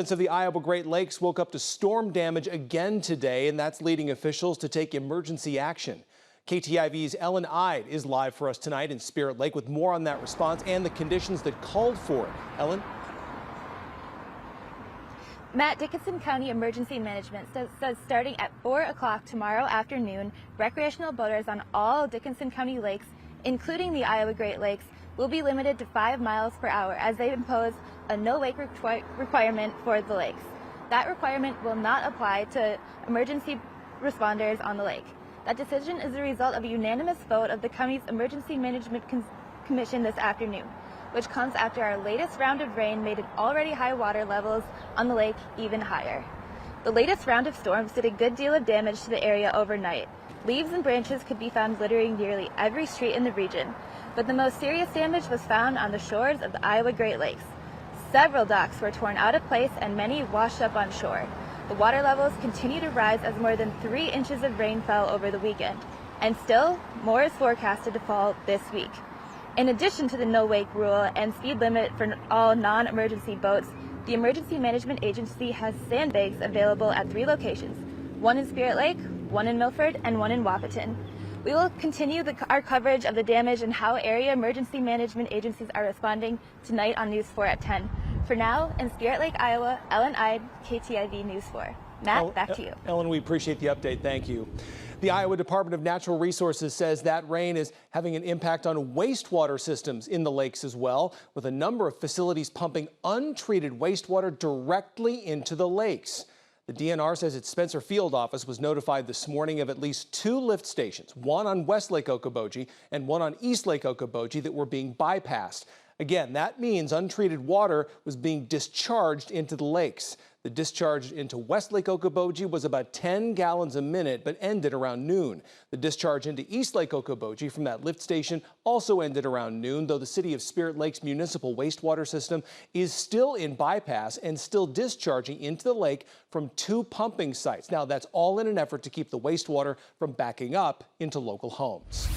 Of the Iowa Great Lakes woke up to storm damage again today, and that's leading officials to take emergency action. KTIV's Ellen Ide is live for us tonight in Spirit Lake with more on that response and the conditions that called for it. Ellen? Matt, Dickinson County Emergency Management says starting at 4 o'clock tomorrow afternoon, recreational boaters on all Dickinson County lakes, including the Iowa Great Lakes, will be limited to 5 miles per hour as they impose a no-wake requirement for the lakes. That requirement will not apply to emergency responders on the lake. That decision is the result of a unanimous vote of the county's Emergency Management Commission this afternoon, which comes after our latest round of rain made already high water levels on the lake even higher. The latest round of storms did a good deal of damage to the area overnight. Leaves and branches could be found littering nearly every street in the region, but the most serious damage was found on the shores of the Iowa Great Lakes. Several docks were torn out of place and many washed up on shore. The water levels continue to rise as more than 3 inches of rain fell over the weekend, and still more is forecasted to fall this week. In addition to the no-wake rule and speed limit for all non-emergency boats, the Emergency Management Agency has sandbags available at 3 locations, one in Spirit Lake, one in Milford, and one in Wahpeton. We will continue our coverage of the damage and how area emergency management agencies are responding tonight on News 4 at 10. For now, in Spirit Lake, Iowa, Ellen Ide, KTIV News 4. Matt, back to you. Ellen, we appreciate the update. Thank you. The Iowa Department of Natural Resources says that rain is having an impact on wastewater systems in the lakes as well, with a number of facilities pumping untreated wastewater directly into the lakes. The DNR says its Spencer Field office was notified this morning of at least 2 lift stations, one on West Lake Okoboji and one on East Lake Okoboji, that were being bypassed. Again, that means untreated water was being discharged into the lakes. The discharge into West Lake Okoboji was about 10 gallons a minute, but ended around noon. The discharge into East Lake Okoboji from that lift station also ended around noon, though the City of Spirit Lake's municipal wastewater system is still in bypass and still discharging into the lake from 2 pumping sites. Now, that's all in an effort to keep the wastewater from backing up into local homes.